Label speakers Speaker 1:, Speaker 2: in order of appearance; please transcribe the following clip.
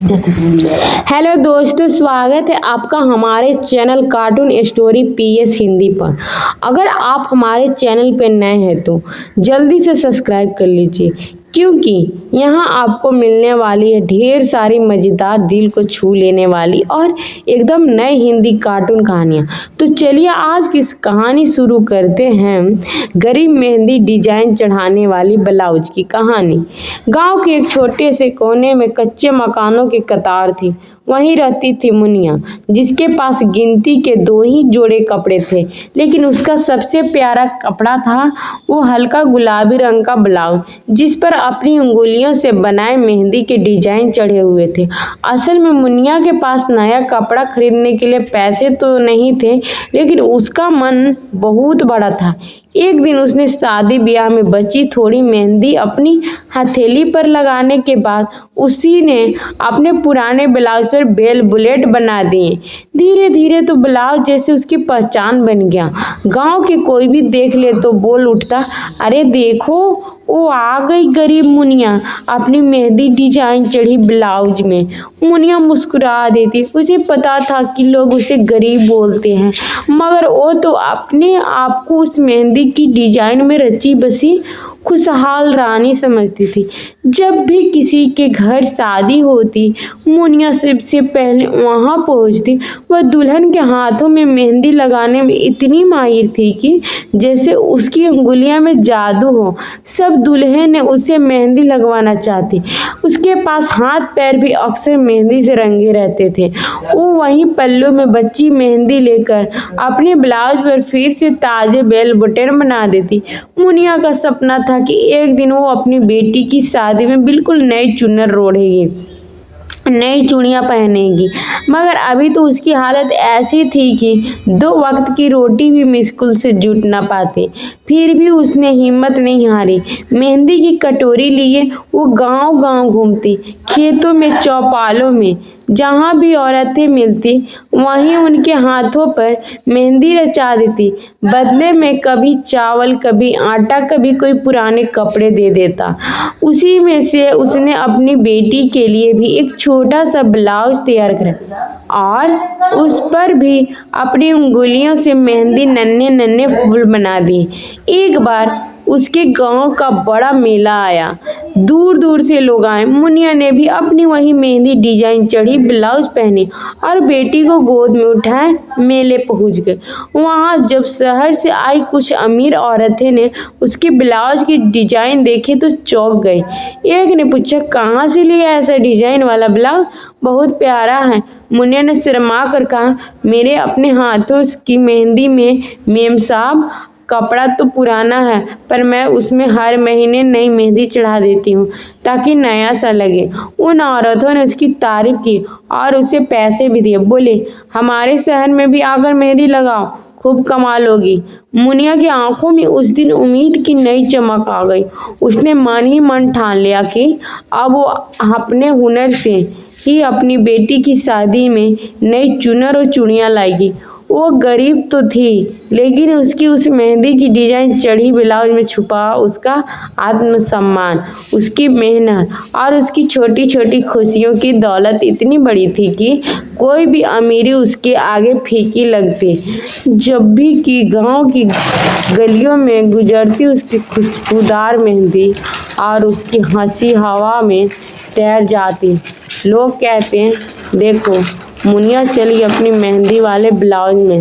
Speaker 1: Hello दोस्तों, स्वागत है आपका हमारे channel cartoon story PS Hindi पर। अगर आप हमारे चैनल पर नए हैं तो जल्दी से सब्सक्राइब कर लीजिए, क्योंकि यहाँ आपको मिलने वाली है ढेर सारी मज़ेदार, दिल को छू लेने वाली और एकदम नए हिंदी कार्टून कहानियाँ। तो चलिए आज की कहानी शुरू करते हैं। गरीब मेहंदी डिजाइन चढ़ाने वाली ब्लाउज की कहानी। गांव के एक छोटे से कोने में कच्चे मकानों की कतार थी। वहीं रहती थी मुनिया, जिसके पास गिनती के 2 ही जोड़े कपड़े थे, लेकिन उसका सबसे प्यारा कपड़ा था वो हल्का गुलाबी रंग का ब्लाउज, जिस पर अपनी उंगलियों से बनाए मेहंदी के डिजाइन चढ़े हुए थे। असल में मुनिया के पास नया कपड़ा खरीदने के लिए पैसे तो नहीं थे, लेकिन उसका मन बहुत बड़ा था। एक दिन उसने शादी ब्याह में बची थोड़ी मेहंदी अपनी हथेली पर लगाने के बाद उसी ने अपने पुराने ब्लाउज पर बेल बुलेट बना दिए। धीरे धीरे तो ब्लाउज जैसे उसकी पहचान बन गया। गांव के कोई भी देख ले तो बोल उठता, अरे देखो वो आ गई गरीब मुनिया अपनी मेहंदी डिजाइन चढ़ी ब्लाउज में। मुनिया मुस्कुरा देती। उसे पता था कि लोग उसे गरीब बोलते हैं, मगर वो तो अपने आप को उस मेहंदी की डिजाइन में रची बसी खुशहाल रानी समझती थी। जब भी किसी के घर शादी होती, मुनिया सबसे पहले वहां पहुंचती। वह दुल्हन के हाथों में मेहंदी लगाने में इतनी माहिर थी कि जैसे उसकी उंगलियों में जादू हो। सब दुल्हन ने उसे मेहंदी लगवाना चाहती। उसके पास हाथ पैर भी अक्सर मेहंदी से रंगे रहते थे। वो वहीं पल्लू में बची मेहंदी लेकर अपने ब्लाउज पर फिर से ताजे बेल बटन बना देती। मुनिया का सपना था कि एक दिन वो अपनी बेटी की शादी में बिल्कुल नई चुन्नर ओढ़ेगी, नई चूड़ियाँ पहनेगी। मगर अभी तो उसकी हालत ऐसी थी कि 2 वक्त की रोटी भी मुश्किल से जुट ना पाती। फिर भी उसने हिम्मत नहीं हारी। मेहंदी की कटोरी लिए वो गांव-गांव घूमती, खेतों में, चौपालों में, जहाँ भी औरतें मिलती वहीं उनके हाथों पर मेहंदी रचा देती। बदले में कभी चावल, कभी आटा, कभी कोई पुराने कपड़े दे देता। उसी में से उसने अपनी बेटी के लिए भी एक छोटा सा ब्लाउज तैयार करा और उस पर भी अपनी उंगलियों से मेहंदी नन्हे नन्हे फूल बना दिए। एक बार उसके गांव का बड़ा मेला आया। दूर दूर से लोग आए। मुनिया ने भी अपनी वही मेहंदी डिजाइन चढ़ी ब्लाउज पहनी और बेटी को गोद में उठाए मेले पहुंच गए। वहां जब शहर से आई कुछ अमीर औरतें ने उसके ब्लाउज की डिजाइन देखे तो चौंक गई। एक ने पूछा, कहाँ से लिया ऐसा डिजाइन वाला ब्लाउज? बहुत प्यारा है। मुनिया ने शर्मा कर कहा, मेरे अपने हाथों की मेहंदी में मेम साहब, कपड़ा तो पुराना है पर मैं उसमें हर महीने नई मेहंदी चढ़ा देती हूँ ताकि नया सा लगे। उन औरतों ने उसकी तारीफ की और उसे पैसे भी दिए। बोले, हमारे शहर में भी आकर मेहंदी लगाओ, खूब कमाल होगी। मुनिया की आंखों में उस दिन उम्मीद की नई चमक आ गई। उसने मन ही मन ठान लिया कि अब वो अपने हुनर से ही अपनी बेटी की शादी में नई चुनर और चूड़ियाँ लाएगी। वो गरीब तो थी, लेकिन उसकी उस मेहंदी की डिजाइन चढ़ी ब्लाउज में छुपा उसका आत्मसम्मान, उसकी मेहनत और उसकी छोटी छोटी खुशियों की दौलत इतनी बड़ी थी कि कोई भी अमीरी उसके आगे फीकी लगती। जब भी कि गांव की गलियों में गुजरती उसकी खुशबूदार मेहंदी और उसकी हंसी हवा में तैर जाती। लोग कहते हैं, देखो मुनिया चली अपनी मेहंदी वाले ब्लाउज में।